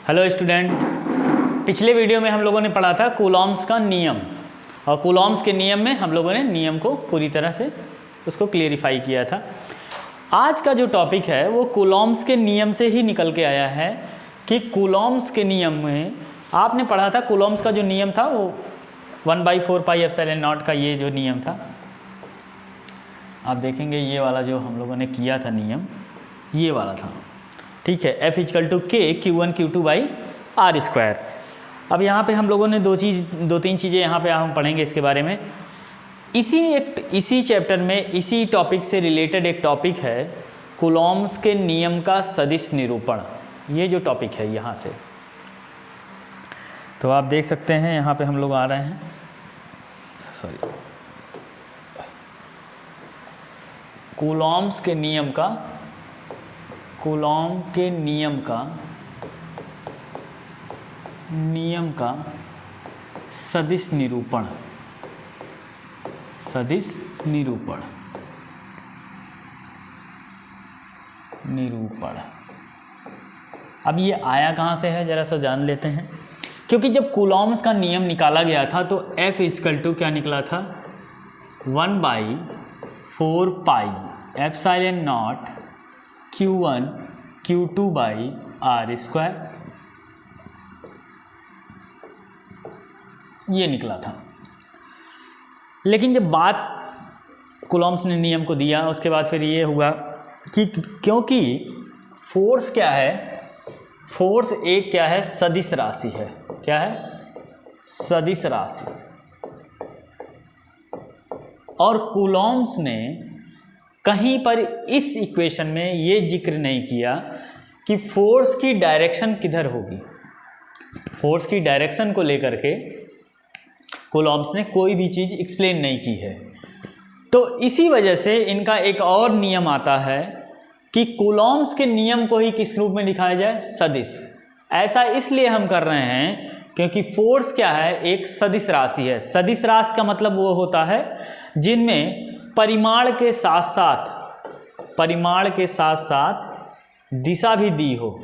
Hello student, पिछले video में हम लोगों ने पढ़ा था कूलॉम्स का नियम, और कूलॉम्स के नियम में हम लोगों ने नियम को पूरी तरह से उसको क्लियरिफाई किया था। आज का जो टॉपिक है वो कूलॉम्स के नियम से ही निकल के आया है कि कूलॉम्स के नियम में आपने पढ़ा था कूलॉम्स का जो नियम था वो 1/4 पाई एप्सिलॉन नॉट का ये जो नियम था, आप देखेंगे ये वाला जो हम लोगों ने किया था नियम ये वाला था, ठीक है। F = K Q1 Q2/R²। अब यहाँ पे हम लोगों ने दो तीन चीज़ें यहाँ पे हम पढ़ेंगे इसके बारे में। इसी चैप्टर में इसी टॉपिक से रिलेटेड एक टॉपिक है कूलॉम्स के नियम का सदिश निरूपण। ये जो टॉपिक है यहाँ से, तो आप देख सकते हैं यहाँ पे हम लोग आ रहे हैं, सॉरी, कूलॉम्स के नियम का सदिश निरूपण। अब ये आया कहाँ से है ज़रा सा जान लेते हैं। क्योंकि जब कूलॉम्स का नियम निकाला गया था तो F = क्या निकला था, 1/4 pi epsilon not Q1 Q2/R², ये निकला था। लेकिन जब बात कूलॉम्स ने नियम को दिया उसके बाद फिर ये हुआ कि क्योंकि फोर्स क्या है, फोर्स एक क्या है, सदिश राशि है। क्या है? सदिश राशि। और कूलॉम्स ने कहीं पर इस इक्वेशन में ये जिक्र नहीं किया कि फोर्स की डायरेक्शन किधर होगी। फोर्स की डायरेक्शन को लेकर के कूलॉम्स ने कोई भी चीज़ एक्सप्लेन नहीं की है। तो इसी वजह से इनका एक और नियम आता है कि कूलॉम्स के नियम को ही किस रूप में लिखाया जाए, सदिश। ऐसा इसलिए हम कर रहे हैं क्योंकि फोर्स क्या है, एक सदिश राशि है। सदिश राशि का मतलब वो होता है जिनमें परिमाण के साथ दिशा भी दी हो।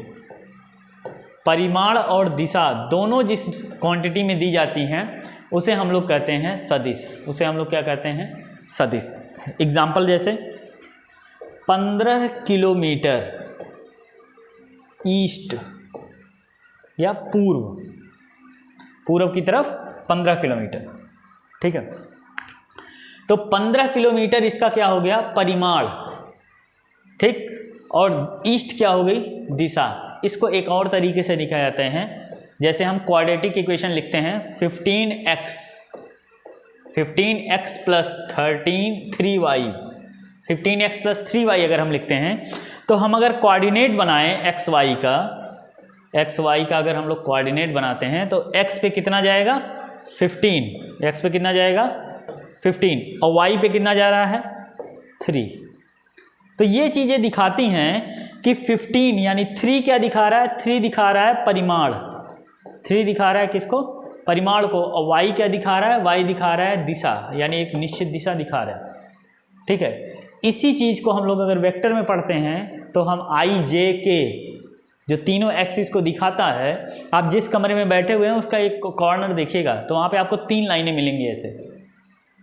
परिमाण और दिशा दोनों जिस क्वांटिटी में दी जाती हैं उसे हम लोग कहते हैं सदिश। उसे हम लोग क्या कहते हैं, सदिश। एग्जाम्पल जैसे 15 किलोमीटर ईस्ट या पूर्व की तरफ 15 किलोमीटर, ठीक है। तो 15 किलोमीटर इसका क्या हो गया, परिमाण, ठीक। और ईस्ट क्या हो गई, दिशा। इसको एक और तरीके से लिखा जाते हैं, जैसे हम क्वाड्रेटिक इक्वेशन लिखते हैं 15x + 13 3y। 15x + 3y अगर हम लिखते हैं तो हम अगर कोऑर्डिनेट बनाएं x y का अगर हम लोग कोऑर्डिनेट बनाते हैं तो x पे कितना जाएगा, 15। x पे कितना जाएगा, 15, और y पे कितना जा रहा है, 3। तो ये चीज़ें दिखाती हैं कि 15 यानी 3 क्या दिखा रहा है, 3 दिखा रहा है परिमाण। 3 दिखा रहा है किसको, परिमाण को। और y क्या दिखा रहा है, y दिखा रहा है दिशा, यानी एक निश्चित दिशा दिखा रहा है, ठीक है। इसी चीज़ को हम लोग अगर वेक्टर में पढ़ते हैं तो हम i j k जो तीनों एक्सिस को दिखाता है, आप जिस कमरे में बैठे हुए हैं उसका एक कॉर्नर देखिएगा तो वहाँ पे आपको 3 लाइनें मिलेंगी। ऐसे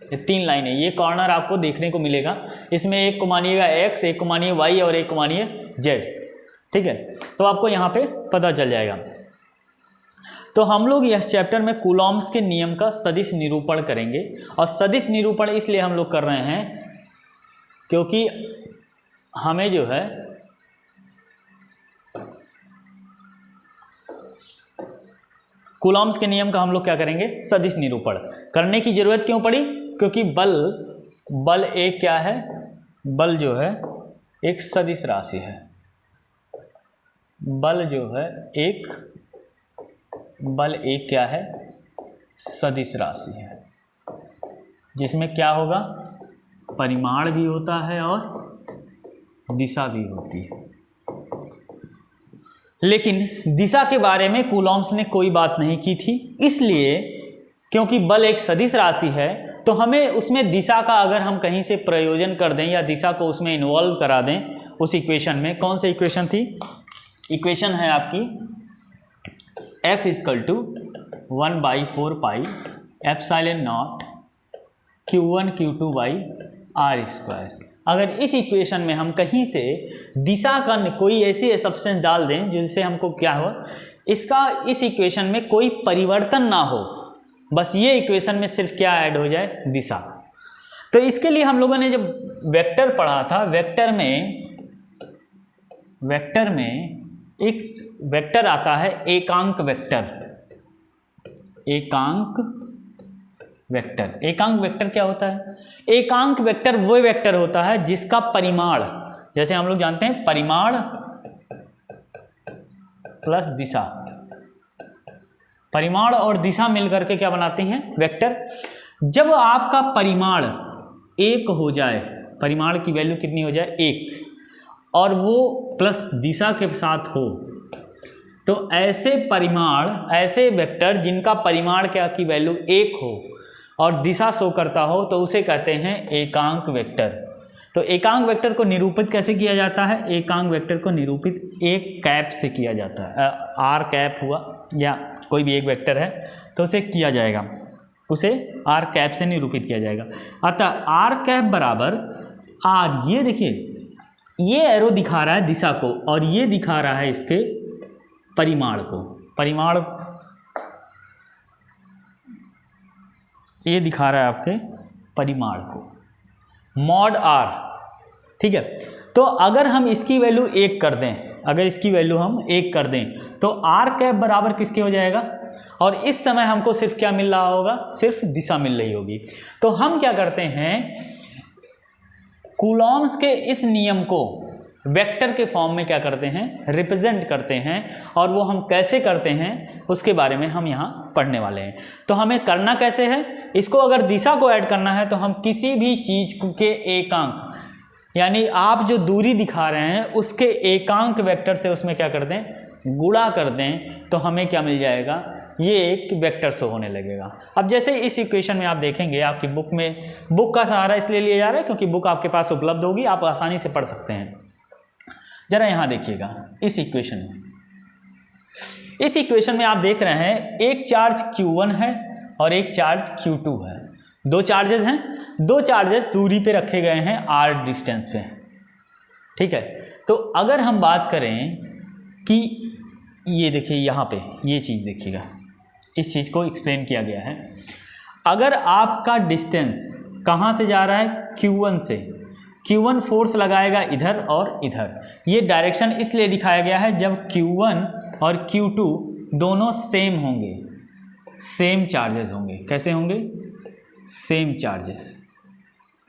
ये 3 लाइनें, ये कॉर्नर आपको देखने को मिलेगा। इसमें एक को मानिएगा x, एक को मानिए y और एक को मानिए z, ठीक है। तो आपको यहाँ पे पता चल जाएगा। तो हम लोग इस चैप्टर में कूलॉम्स के नियम का सदिश निरूपण करेंगे। और सदिश निरूपण इसलिए हम लोग कर रहे हैं क्योंकि हमें जो है कूलॉम्स के नियम का हम लोग क्या करेंगे, सदिश निरूपण करने की जरूरत क्यों पड़ी, क्योंकि बल एक क्या है, बल जो है एक सदिश राशि है। बल एक क्या है, सदिश राशि है, जिसमें क्या होगा, परिमाण भी होता है और दिशा भी होती है। लेकिन दिशा के बारे में कूलॉम्स ने कोई बात नहीं की थी, इसलिए क्योंकि बल एक सदिश राशि है तो हमें उसमें दिशा का अगर हम कहीं से प्रयोजन कर दें या दिशा को उसमें इन्वॉल्व करा दें उस इक्वेशन में, कौन सी इक्वेशन थी, इक्वेशन है आपकी F equal to 1/4 pi epsilon not Q1 Q2 by R square. अगर इस इक्वेशन में हम कहीं से दिशा का कोई ऐसी सब्सटेंस डाल दें जिससे हमको क्या हो, इसका इस इक्वेशन में कोई परिवर्तन ना हो, बस ये इक्वेशन में सिर्फ क्या ऐड हो जाए, दिशा। तो इसके लिए हम लोगों ने जब वेक्टर पढ़ा था, वेक्टर में एक वेक्टर आता है एकांक वेक्टर। एकांक वेक्टर क्या होता है? एकांक वेक्टर वो वेक्टर होता है जिसका परिमाण, जैसे हम लोग जानते हैं परिमाण प्लस दिशा, परिमाण और दिशा मिलकर के क्या बनाते हैं, वेक्टर। जब आपका परिमाण 1 हो जाए, परिमाण की वैल्यू कितनी हो जाए, 1, और वो प्लस दिशा के साथ हो, तो ऐसे परिमाण, ऐसे वेक्टर जिनका परिमाण क्या की वैल्यू 1 हो और दिशा शो करता हो, तो उसे कहते हैं एकांक वेक्टर। तो एकांक वेक्टर को निरूपित कैसे किया जाता है? एकांक वेक्टर को निरूपित एक कैप से किया जाता है। आर कैप हुआ या कोई भी एक वेक्टर है तो उसे किया जाएगा, उसे आर कैप से निरूपित किया जाएगा। अतः आर कैप बराबर आर, ये देखिए ये एरो दिखा रहा है दिशा को और ये दिखा रहा है इसके परिमाण को, परिमाण ये दिखा रहा है आपके परिमाण को, मॉड आर। ठीक है, तो अगर हम इसकी वैल्यू 1 कर दें, अगर इसकी वैल्यू हम 1 कर दें तो आर कैप बराबर किसके हो जाएगा, और इस समय हमको सिर्फ क्या मिल रहा होगा, सिर्फ दिशा मिल रही होगी। तो हम क्या करते हैं, कूलॉम्स के इस नियम को वेक्टर के फॉर्म में क्या करते हैं, रिप्रेजेंट करते हैं, और वो हम कैसे करते हैं उसके बारे में हम यहाँ पढ़ने वाले हैं। तो हमें करना कैसे है, इसको अगर दिशा को ऐड करना है तो हम किसी भी चीज़ के एकांक, यानी आप जो दूरी दिखा रहे हैं उसके एकांक वेक्टर से उसमें क्या कर दें, गुणा कर दें, तो हमें क्या मिल जाएगा, ये एक वेक्टर शो होने लगेगा। अब जैसे इस इक्वेशन में आप देखेंगे, आपकी बुक में, बुक का सहारा इसलिए लिया जा रहा है क्योंकि बुक आपके पास उपलब्ध होगी, आप आसानी से पढ़ सकते हैं। जरा यहाँ देखिएगा इस इक्वेशन में, इस इक्वेशन में आप देख रहे हैं एक चार्ज Q1 है और एक चार्ज Q2 है, दो चार्जेस हैं, दो चार्जेस दूरी पे रखे गए हैं r डिस्टेंस पे। ठीक है, तो अगर हम बात करें कि ये देखिए यहाँ पे ये चीज़ देखिएगा, इस चीज़ को एक्सप्लेन किया गया है। अगर आपका डिस्टेंस कहाँ से जा रहा है, Q1 से, Q1 फोर्स लगाएगा इधर और इधर। ये डायरेक्शन इसलिए दिखाया गया है जब Q1 और Q2 दोनों सेम होंगे, सेम चार्जेस होंगे। कैसे होंगे, सेम चार्जेस।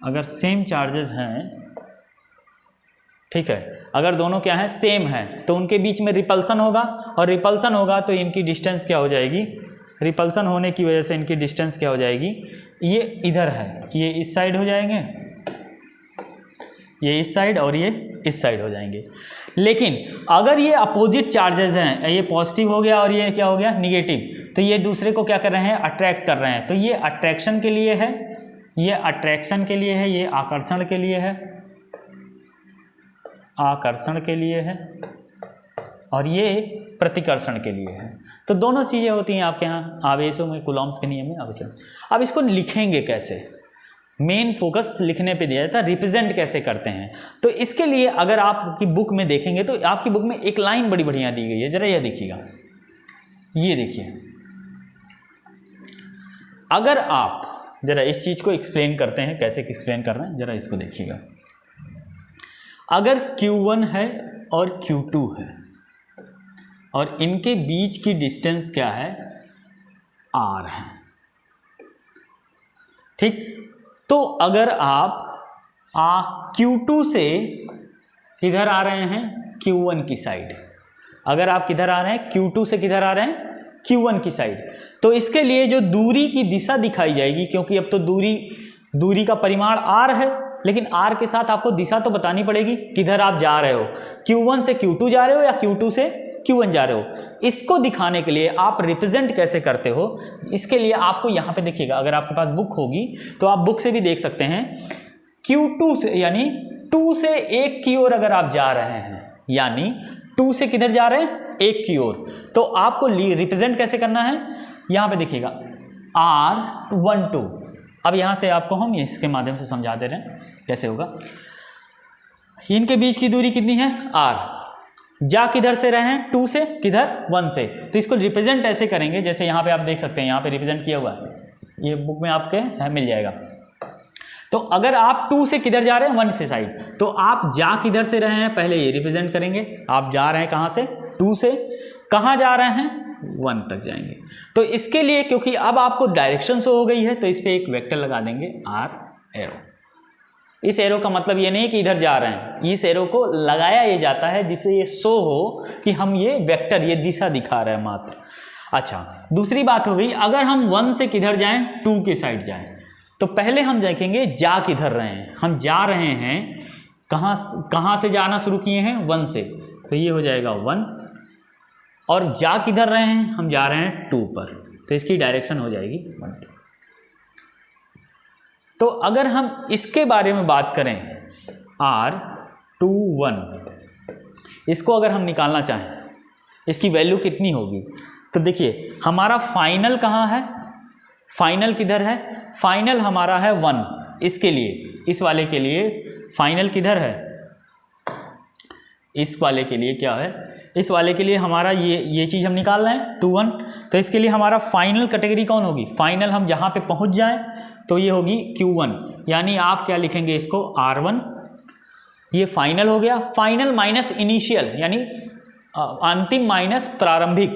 अगर सेम चार्जेस हैं, ठीक है, अगर दोनों क्या है, सेम है, तो उनके बीच में रिपल्सन होगा, और रिपल्सन होगा तो इनकी डिस्टेंस क्या हो जाएगी, रिपल्सन होने की वजह से इनकी डिस्टेंस क्या हो जाएगी, ये इधर है, ये इस साइड हो जाएंगे, ये इस साइड और ये इस साइड हो जाएंगे। लेकिन अगर ये अपोजिट चार्जेस हैं, ये पॉजिटिव हो गया और ये क्या हो गया, निगेटिव, तो ये दूसरे को क्या कर रहे हैं, अट्रैक्ट कर रहे हैं। तो ये अट्रैक्शन के लिए है, ये अट्रैक्शन के लिए है, ये आकर्षण के लिए है, आकर्षण के लिए है, और ये प्रतिकर्षण के लिए है। तो दोनों चीज़ें होती हैं आपके यहाँ आवेशों में, कूलॉम्स के नियम में आवेश। अब इसको लिखेंगे कैसे, मेन फोकस लिखने पे दिया जाता है, रिप्रेजेंट कैसे करते हैं। तो इसके लिए अगर आपकी बुक में देखेंगे तो आपकी बुक में एक लाइन बड़ी बढ़िया दी गई है, जरा यह देखिएगा, ये देखिए। अगर आप जरा इस चीज़ को एक्सप्लेन करते हैं, कैसे एक्सप्लेन कर रहे हैं, जरा इसको देखिएगा। अगर Q1 है और Q2 है और इनके बीच की डिस्टेंस क्या है, R है, ठीक। तो अगर आप Q2 से किधर आ रहे हैं, Q1 की साइड, अगर आप किधर आ रहे हैं, Q2 से किधर आ रहे हैं, Q1 की साइड, तो इसके लिए जो दूरी की दिशा दिखाई जाएगी, क्योंकि अब तो दूरी का परिमाण R है, लेकिन R के साथ आपको दिशा तो बतानी पड़ेगी, किधर आप जा रहे हो, Q1 से Q2 जा रहे हो या Q2 से Q1 जा रहे हो। इसको दिखाने के लिए आप रिप्रेजेंट कैसे करते हो, इसके लिए आपको यहाँ पे देखिएगा, अगर आपके पास बुक होगी तो आप बुक से भी देख सकते हैं। Q2 से यानी 2 से 1 की ओर अगर आप जा रहे हैं, यानी 2 से किधर जा रहे हैं, 1 की ओर। तो आपको रिप्रेजेंट कैसे करना है, यहाँ पे देखिएगा R12। अब यहाँ से आपको हम इसके माध्यम से समझा दे रहे हैं कैसे होगा। इनके बीच की दूरी कितनी है, R। जा किधर से रहे हैं, 2 से, किधर, 1 से। तो इसको रिप्रेजेंट ऐसे करेंगे, जैसे यहाँ पे आप देख सकते हैं, यहाँ पे रिप्रेजेंट किया हुआ है, ये बुक में आपके मिल जाएगा। तो अगर आप 2 से किधर जा रहे हैं, 1 से साइड, तो आप जा किधर से रहे हैं, पहले ये रिप्रेजेंट करेंगे। आप जा रहे हैं कहाँ से, 2 से, कहाँ जा रहे हैं, 1 तक जाएंगे। तो इसके लिए क्योंकि अब आपको डायरेक्शन शो हो गई है, तो इस पर एक वेक्टर लगा देंगे R एरो। इस एरो का मतलब ये नहीं कि इधर जा रहे हैं, इस एरो को लगाया ये जाता है जिससे ये शो हो कि हम ये वेक्टर, ये दिशा दिखा रहे हैं मात्र। अच्छा, दूसरी बात हो गई, अगर हम 1 से किधर जाएं, 2 के साइड जाएं, तो पहले हम देखेंगे जा किधर रहे हैं। हम जा रहे हैं कहाँ से जाना शुरू किए हैं, 1 से, तो ये हो जाएगा 1। और जा किधर रहे हैं, हम जा रहे हैं 2 पर, तो इसकी डायरेक्शन हो जाएगी 1, 2। तो अगर हम इसके बारे में बात करें, R21, इसको अगर हम निकालना चाहें, इसकी वैल्यू कितनी होगी, तो देखिए हमारा फाइनल कहाँ है, फाइनल किधर है, फाइनल हमारा है 1। इसके लिए, इस वाले के लिए फाइनल किधर है, इस वाले के लिए क्या है, इस वाले के लिए हमारा ये चीज़ हम निकाल रहे हैं 21। तो इसके लिए हमारा फाइनल कैटेगरी कौन होगी, फाइनल हम जहाँ पे पहुँच जाएं तो ये होगी Q1। यानी आप क्या लिखेंगे इसको, R1, ये फाइनल हो गया। फाइनल माइनस इनिशियल, यानी अंतिम माइनस प्रारंभिक,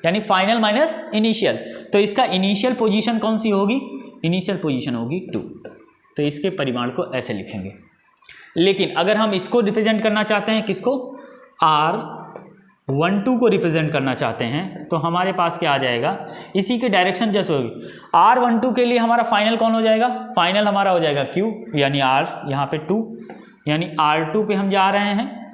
यानी फाइनल माइनस इनिशियल। तो इसका इनिशियल पोजीशन कौन सी होगी, इनिशियल पोजीशन होगी 2। तो इसके परिमाण को ऐसे लिखेंगे। लेकिन अगर हम इसको रिप्रेजेंट करना चाहते हैं, किसको, R12 को रिप्रेजेंट करना चाहते हैं, तो हमारे पास क्या आ जाएगा, इसी के डायरेक्शन जैसे होगी। R12 के लिए हमारा फाइनल कौन हो जाएगा, फाइनल हमारा हो जाएगा Q, यानी R यहाँ पे 2, यानी R2 पे हम जा रहे हैं।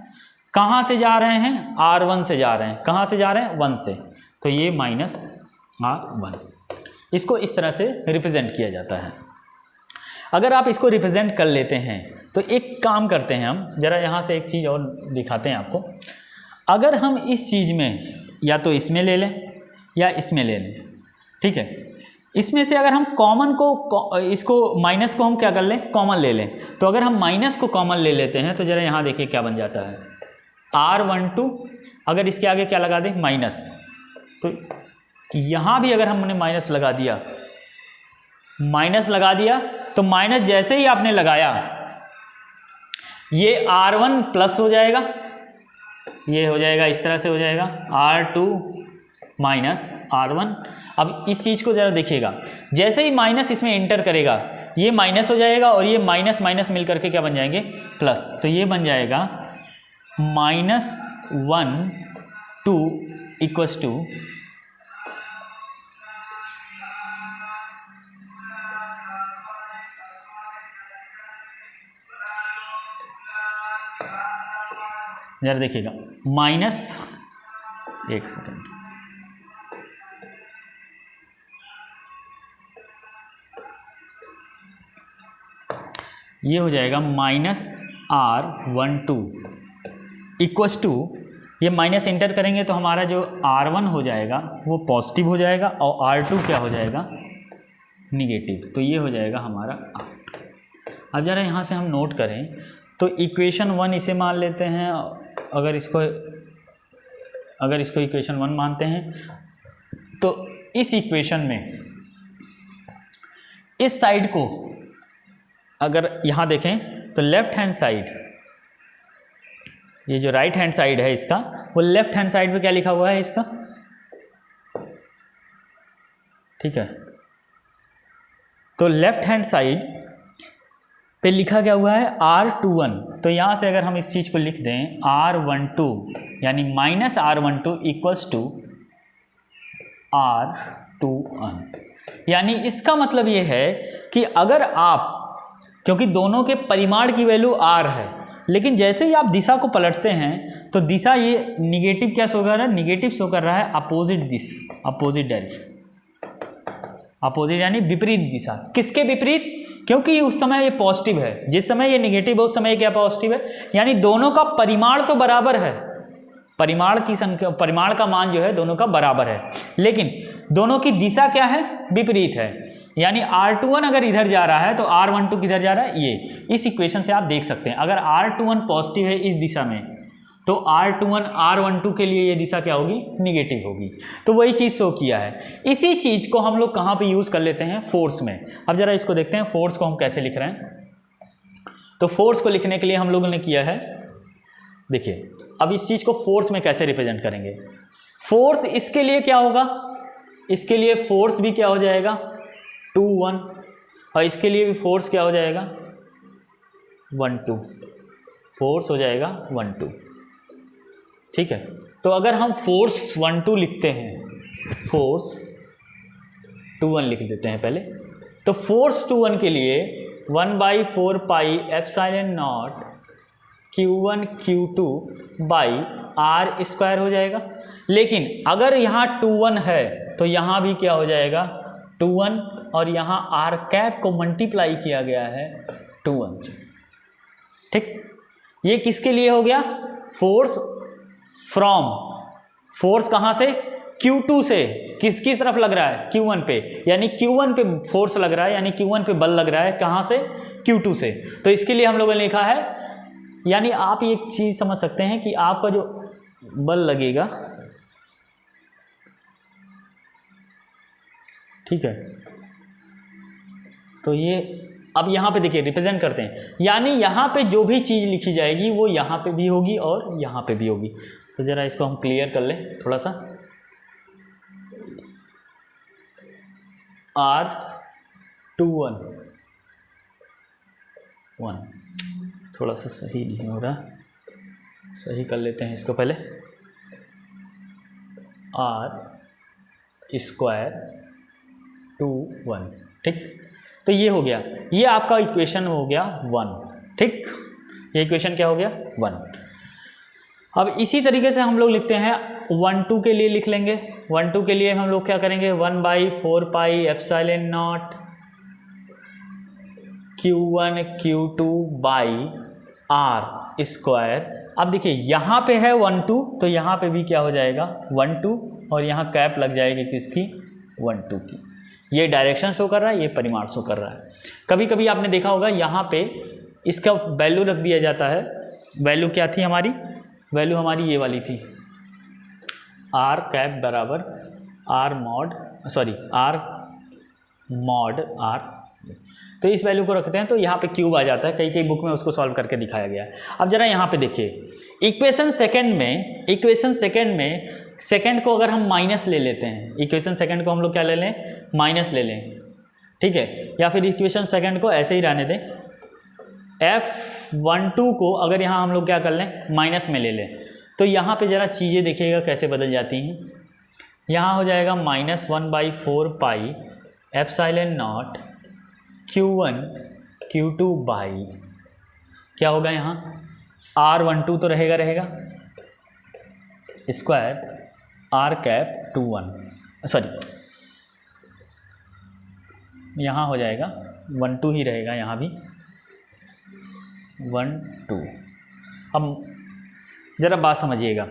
कहाँ से जा रहे हैं, R1 से जा रहे हैं। कहाँ से जा रहे हैं, 1 से, तो ये माइनस R1। इसको इस तरह से रिप्रेजेंट किया जाता है। अगर आप इसको रिप्रेजेंट कर लेते हैं तो एक काम करते हैं हम, ज़रा यहाँ से एक चीज़ और दिखाते हैं आपको। अगर हम इस चीज़ में या तो इसमें ले लें या इसमें ले लें, ठीक है, इसमें से अगर हम कॉमन को, इसको माइनस को हम क्या कर लें, कॉमन ले लें। तो अगर हम माइनस को कॉमन ले लेते हैं तो ज़रा यहाँ देखिए क्या बन जाता है, R12, अगर इसके आगे क्या लगा दें, माइनस, तो यहाँ भी अगर हमने माइनस लगा दिया, तो माइनस जैसे ही आपने लगाया, ये R1 प्लस हो जाएगा, ये हो जाएगा, इस तरह से हो जाएगा R2 माइनस R1। अब इस चीज़ को ज़रा देखिएगा, जैसे ही माइनस इसमें एंटर करेगा, ये माइनस हो जाएगा और ये माइनस माइनस मिल करके क्या बन जाएंगे, प्लस। तो ये बन जाएगा -1 2 इक्वल्स टू जरा देखिएगा, माइनस, एक सेकेंड, ये हो जाएगा -R12 इक्वल्स टू, ये माइनस एंटर करेंगे तो हमारा जो R1 हो जाएगा वो पॉजिटिव हो जाएगा और R2 क्या हो जाएगा, निगेटिव। तो ये हो जाएगा हमारा R। अब ज़रा यहाँ से हम नोट करें तो इक्वेशन 1 इसे मान लेते हैं। अगर इसको इक्वेशन 1 मानते हैं तो इस इक्वेशन में इस साइड को अगर यहाँ देखें तो लेफ्ट हैंड साइड, ये जो राइट हैंड साइड है इसका, वो लेफ्ट हैंड साइड पे क्या लिखा हुआ है इसका, ठीक है। तो लेफ्ट हैंड साइड पे लिखा क्या हुआ है, R21। तो यहाँ से अगर हम इस चीज़ को लिख दें R12 यानी -R12 इक्वल्स टू R21, यानी इसका मतलब ये है कि अगर आप, क्योंकि दोनों के परिमाण की वैल्यू R है, लेकिन जैसे ही आप दिशा को पलटते हैं तो दिशा ये निगेटिव क्या शो कर रहा है, निगेटिव शो कर रहा है, अपोजिट अपोजिट डायरेक्शन, अपोजिट यानी विपरीत दिशा। किसके विपरीत, क्योंकि उस समय ये पॉजिटिव है, जिस समय ये निगेटिव है उस समय क्या पॉजिटिव है, यानी दोनों का परिमाण तो बराबर है, परिमाण की संख्या, परिमाण का मान जो है दोनों का बराबर है, लेकिन दोनों की दिशा क्या है, विपरीत है। यानी R21 अगर इधर जा रहा है तो R12 किधर जा रहा है, ये। इस इक्वेशन से आप देख सकते हैं अगर R21 पॉजिटिव है इस दिशा में तो R21 R12 के लिए ये दिशा क्या होगी, निगेटिव होगी। तो वही चीज़ शो किया है। इसी चीज़ को हम लोग कहाँ पे यूज़ कर लेते हैं, फोर्स में। अब जरा इसको देखते हैं फोर्स को हम कैसे लिख रहे हैं। तो फोर्स को लिखने के लिए हम लोगों ने किया है, देखिए अब इस चीज़ को फोर्स में कैसे रिप्रेजेंट करेंगे। फोर्स इसके लिए क्या होगा, इसके लिए फोर्स भी क्या हो जाएगा 2 1, और इसके लिए भी फोर्स क्या हो जाएगा 1 2, फोर्स हो जाएगा 1 2, ठीक है। तो अगर हम फोर्स 1 2 लिखते हैं, फोर्स 2 1 लिख देते हैं पहले। तो फोर्स 2 1 के लिए 1/4 pi epsilon not Q1 Q2 by R square हो जाएगा। लेकिन अगर यहाँ 2 1 है तो यहाँ भी क्या हो जाएगा 2 1, और यहाँ R कैप को मल्टीप्लाई किया गया है 2 1 से, ठीक। ये किसके लिए हो गया, फोर्स फ्रॉम, फोर्स कहाँ से, Q2 से किसकी तरफ लग रहा है, Q1 पे, यानी Q1 पे फोर्स लग रहा है, यानी Q1 पे बल लग रहा है, कहाँ से, Q2 से। तो इसके लिए हम लोगों ने लिखा है, यानी आप एक चीज़ समझ सकते हैं कि आपका जो बल लगेगा, ठीक है, तो ये अब यहाँ पे देखिए रिप्रेजेंट करते हैं, यानी यहाँ पे जो भी चीज़ लिखी जाएगी वो यहाँ पे भी होगी और यहाँ पे भी होगी। तो ज़रा इसको हम क्लियर कर लें थोड़ा सा। R21 1 थोड़ा सा सही नहीं हो रहा, सही कर लेते हैं इसको पहले। R स्क्वायर 2 1, ठीक। तो ये हो गया, ये आपका इक्वेशन हो गया 1, ठीक। ये इक्वेशन क्या हो गया 1। अब इसी तरीके से हम लोग लिखते हैं 1 2 के लिए लिख लेंगे। 1 2 के लिए हम लोग क्या करेंगे, 1/4 pi epsilon not Q1 Q2 by R square. अब देखिए यहाँ पे है 1 2, तो यहाँ पे भी क्या हो जाएगा 1 2, और यहाँ कैप लग जाएगी किसकी, 1 2 की। ये डायरेक्शन शो कर रहा है, ये परिमाण शो कर रहा है। कभी कभी आपने देखा होगा यहाँ पे इसका वैल्यू रख दिया जाता है। वैल्यू क्या थी हमारी, वैल्यू हमारी ये वाली थी, R कैप बराबर R मॉड R। तो इस वैल्यू को रखते हैं तो यहाँ पे क्यूब आ जाता है। कई कई बुक में उसको सॉल्व करके दिखाया गया है। अब जरा यहाँ पे देखिए, इक्वेशन सेकंड में सेकंड को अगर हम माइनस ले लेते हैं, इक्वेशन सेकंड को हम लोग क्या ले लें, माइनस ले लें, ठीक है। या फिर इक्वेशन सेकंड को ऐसे ही रहने दें, F12 को अगर यहाँ हम लोग क्या कर लें, माइनस में ले लें, तो यहाँ पे ज़रा चीज़ें देखिएगा कैसे बदल जाती हैं। यहाँ हो जाएगा -1/4 pi epsilon not Q1 Q2 by क्या होगा यहाँ R12 तो रहेगा स्क्वायर R कैप 2 1, यहाँ हो जाएगा 1 2 ही रहेगा, यहाँ भी 1 2। अब ज़रा बात समझिएगा,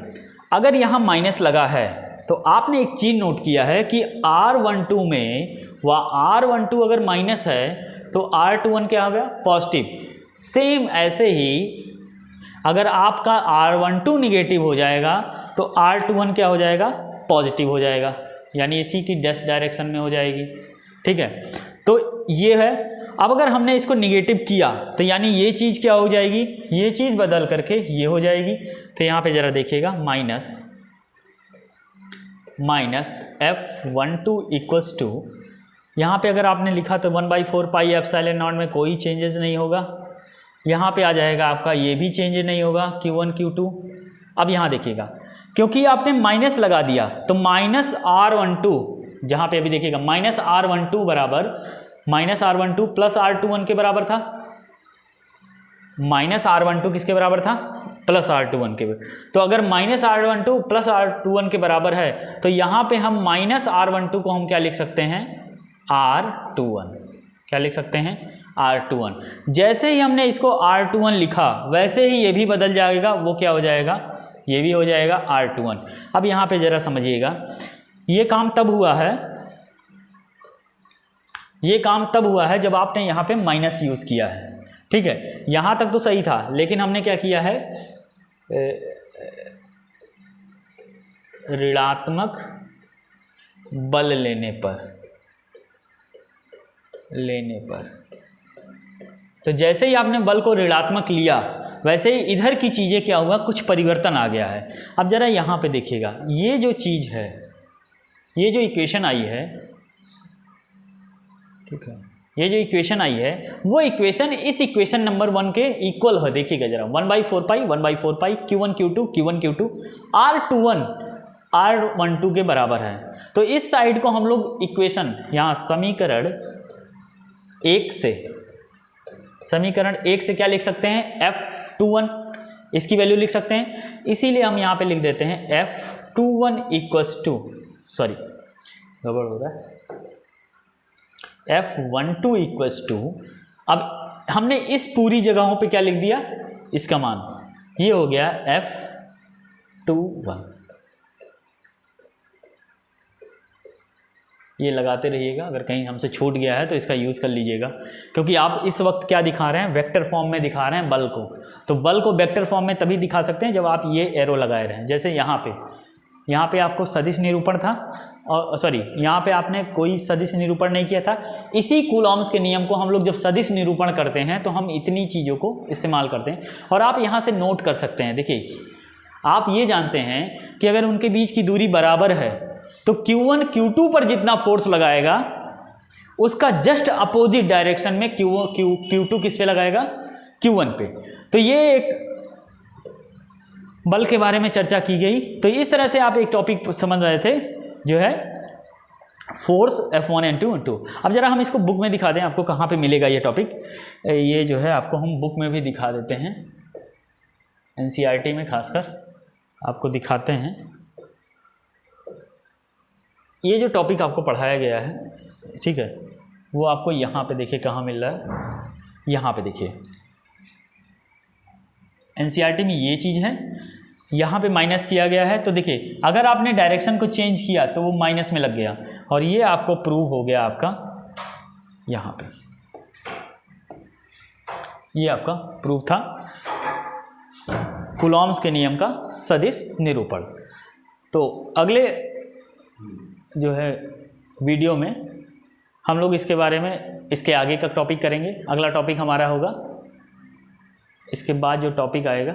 अगर यहाँ माइनस लगा है तो आपने एक चीज़ नोट किया है कि R12 में R12 अगर माइनस है तो R21 क्या हो गया, पॉजिटिव। सेम ऐसे ही अगर आपका R12 निगेटिव हो जाएगा तो R21 क्या हो जाएगा, पॉजिटिव हो जाएगा, यानी इसी की डैश डायरेक्शन में हो जाएगी, ठीक है। तो ये है। अब अगर हमने इसको निगेटिव किया तो यानी ये चीज़ क्या हो जाएगी, ये चीज़ बदल करके ये हो जाएगी। तो यहाँ पे ज़रा देखिएगा, माइनस F12 इक्वल्स टू, यहाँ पे अगर आपने लिखा तो 1/4 पाई एप्सिलॉन नॉट में कोई चेंजेस नहीं होगा। यहाँ पे आ जाएगा आपका, ये भी चेंज नहीं होगा, Q1 Q2। अब यहाँ देखिएगा, क्योंकि आपने माइनस लगा दिया तो -R12, जहाँ पे अभी देखिएगा -R12 बराबर -R12 प्लस R21 के बराबर था। -R12 किसके बराबर था, प्लस R21 के। तो अगर -R12 प्लस R21 के बराबर है तो यहाँ पे हम -R12 को हम क्या लिख सकते हैं, R21। क्या लिख सकते हैं, R21। जैसे ही हमने इसको R21 लिखा वैसे ही ये भी बदल जाएगा, वो क्या हो जाएगा, ये भी हो जाएगा R21। अब यहाँ पे ज़रा समझिएगा, ये काम तब हुआ है, ये काम तब हुआ है जब आपने यहाँ पे माइनस यूज़ किया है, ठीक है। यहाँ तक तो सही था, लेकिन हमने क्या किया है, ऋणात्मक बल लेने पर तो जैसे ही आपने बल को ऋणात्मक लिया, वैसे ही इधर की चीज़ें क्या हुआ, कुछ परिवर्तन आ गया है। अब ज़रा यहाँ पे देखिएगा, ये जो चीज़ है, ये जो इक्वेशन आई है, ठीक है, ये जो इक्वेशन आई है वो इक्वेशन इस इक्वेशन नंबर 1 के इक्वल है। देखिएगा जरा, 1/4 पाई Q1 Q2 R21 R12 के बराबर है। तो इस साइड को हम लोग इक्वेशन, यहाँ समीकरण 1 से क्या लिख सकते हैं, F21, इसकी वैल्यू लिख सकते हैं। इसीलिए हम यहाँ पे लिख देते हैं F21 इक्वल्स टू, सॉरी गड़बड़ हो रहा है, F12 इक्वल्स टू, अब हमने इस पूरी जगहों पे क्या लिख दिया, इसका मान, ये हो गया F21। ये लगाते रहिएगा, अगर कहीं हमसे छूट गया है तो इसका यूज़ कर लीजिएगा, क्योंकि आप इस वक्त क्या दिखा रहे हैं, वेक्टर फॉर्म में दिखा रहे हैं बल को। तो बल को वेक्टर फॉर्म में तभी दिखा सकते हैं जब आप ये एरो लगाए रहें। जैसे यहाँ पे आपको सदिश निरूपण था, और सॉरी यहाँ पे आपने कोई सदिश निरूपण नहीं किया था। इसी कूलॉम्स के नियम को हम लोग जब सदिश निरूपण करते हैं तो हम इतनी चीज़ों को इस्तेमाल करते हैं। और आप यहाँ से नोट कर सकते हैं, देखिए आप ये जानते हैं कि अगर उनके बीच की दूरी बराबर है तो Q1 Q2 पर जितना फोर्स लगाएगा उसका जस्ट अपोजिट डायरेक्शन में Q2 किस पे लगाएगा, Q1 पे। तो ये एक बल के बारे में चर्चा की गई। तो इस तरह से आप एक टॉपिक समझ रहे थे जो है फोर्स F1 N2 N2। अब जरा हम इसको बुक में दिखा दें, आपको कहाँ पे मिलेगा ये टॉपिक। ये जो है आपको हम बुक में भी दिखा देते हैं, NCERT में खासकर आपको दिखाते हैं। ये जो टॉपिक आपको पढ़ाया गया है, ठीक है, वो आपको यहाँ पे देखिए कहाँ मिल रहा है, यहाँ पे देखिए NCERT में ये चीज़ है, यहाँ पे माइनस किया गया है। तो देखिए अगर आपने डायरेक्शन को चेंज किया तो वो माइनस में लग गया, और ये आपको प्रूव हो गया आपका यहाँ पे, ये आपका प्रूफ था कूलॉम्स के नियम का सदिश निरूपण। तो अगले जो है वीडियो में हम लोग इसके बारे में, इसके आगे का टॉपिक करेंगे। अगला टॉपिक हमारा होगा, इसके बाद जो टॉपिक आएगा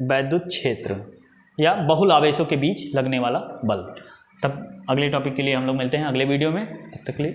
वैद्युत क्षेत्र या बहुल आवेशों के बीच लगने वाला बल। तब अगले टॉपिक के लिए हम लोग मिलते हैं अगले वीडियो में। तब तक के लिए